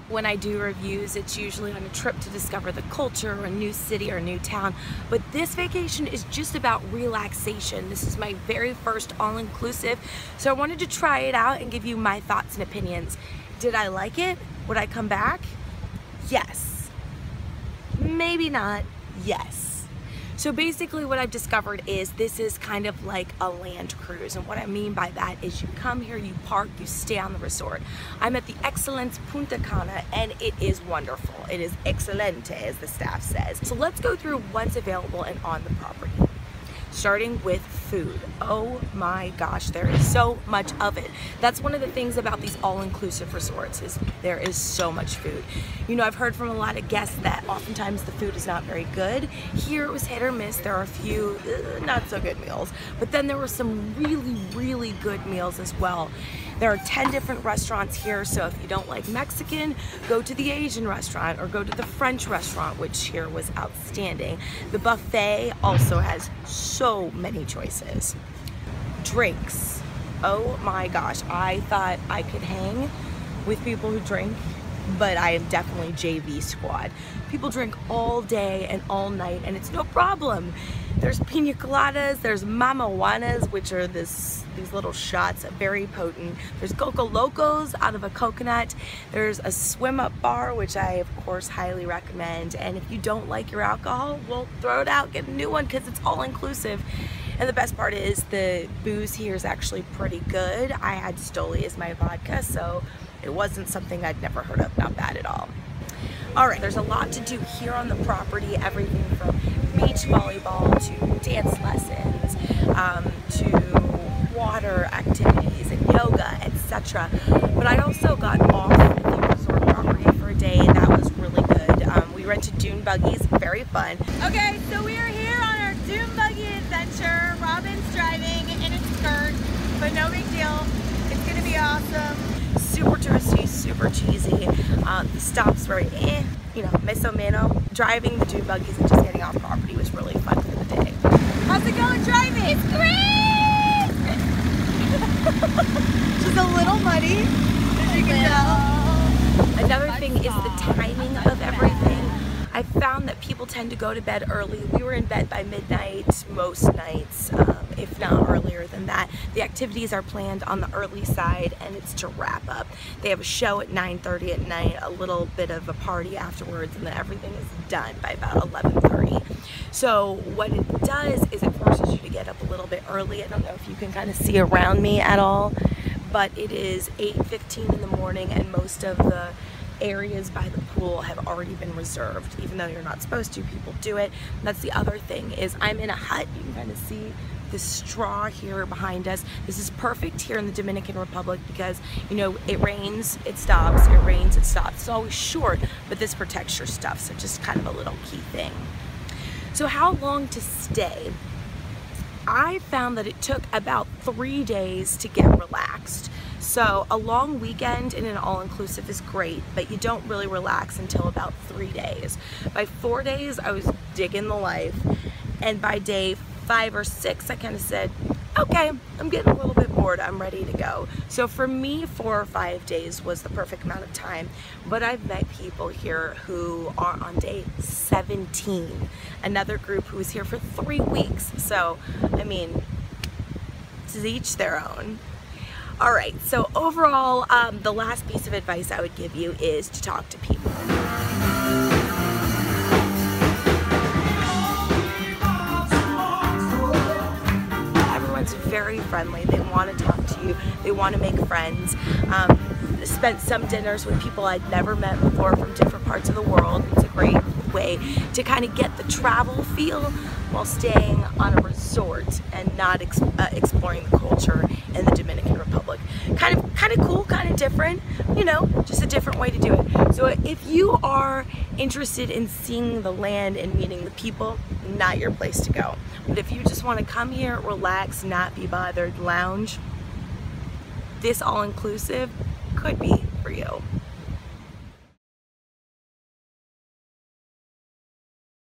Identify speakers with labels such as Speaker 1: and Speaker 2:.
Speaker 1: When I do reviews, it's usually on a trip to discover the culture or a new city or a new town, but this vacation is just about relaxation. This is my very first all-inclusive, so I wanted to try it out and give you my thoughts and opinions. Did I like it? Would I come back? Yes. Maybe not. Yes. So basically what I've discovered is this is kind of like a land cruise, and what I mean by that is you come here, you park, you stay on the resort. I'm at the Excellence Punta Cana and it is wonderful. It is excelente, as the staff says. So let's go through what's available and on the property. Starting with food. Oh my gosh, there is so much of it. That's one of the things about these all-inclusive resorts is there is so much food. You know, I've heard from a lot of guests that oftentimes the food is not very good. Here it was hit or miss. There are a few not so good meals, but then there were some really, really good meals as well. There are 10 different restaurants here, so if you don't like Mexican, go to the Asian restaurant or go to the French restaurant, which here was outstanding. The buffet also has so many choices. Drinks. Oh my gosh, I thought I could hang with people who drink, but I am definitely JV squad. People drink all day and all night, and it's no problem. There's pina coladas, there's mamajuanas, which are these little shots, very potent. There's Coco Locos out of a coconut. There's a swim up bar, which I of course highly recommend. And if you don't like your alcohol, well, throw it out, get a new one, because it's all inclusive. And the best part is the booze here is actually pretty good. I had Stoli as my vodka, so it wasn't something I'd never heard of, not bad at all. All right, there's a lot to do here on the property, everything from beach volleyball to dance lessons, to water activities and yoga, etc. But I also got off the resort property for a day, and that was really good. We rented dune buggies, very fun.
Speaker 2: Okay, so we are here on our dune buggy adventure. Robin's driving in a skirt, but no big deal. It's gonna be awesome.
Speaker 1: Super touristy, super cheesy. The stops were you know, meso meno. Driving the dune buggies and just getting off property was really fun for the day.
Speaker 2: How's it going driving? It's great! She's a little muddy, as you can tell.
Speaker 1: Another thing is the timing of everything. I found that people tend to go to bed early. We were in bed by midnight most nights, if not earlier than that. The activities are planned on the early side, and it's to wrap up. They have a show at 9:30 at night, a little bit of a party afterwards, and then everything is done by about 11:30. So what it does is it forces you to get up a little bit early. I don't know if you can kind of see around me at all, but it is 8:15 in the morning, and most of the areas by the pool have already been reserved. Even though you're not supposed to, people do it. And that's the other thing, is I'm in a hut. You can kind of see the straw here behind us. This is perfect here in the Dominican Republic because, you know, it rains, it stops, it rains, it stops. It's always short, but this protects your stuff, so just kind of a little key thing. So how long to stay? I found that it took about 3 days to get relaxed. So a long weekend in an all-inclusive is great, but you don't really relax until about 3 days. By 4 days, I was digging the life, and by day 5 or 6, I kind of said, okay, I'm getting a little bit bored, I'm ready to go. So for me, 4 or 5 days was the perfect amount of time, but I've met people here who are on day 17. Another group who was here for 3 weeks. So, I mean, to each their own. All right, so overall, the last piece of advice I would give you is to talk to people. Everyone's very friendly. They want to talk to you. They want to make friends. Spent some dinners with people I'd never met before from different parts of the world. It's a great way to kind of get the travel feel while staying on a resort and not exploring the culture in the Dominican Republic. Kind of cool, kind of different, you know, just a different way to do it. So if you are interested in seeing the land and meeting the people, not your place to go. But if you just want to come here, relax, not be bothered, lounge, this all-inclusive could be for you.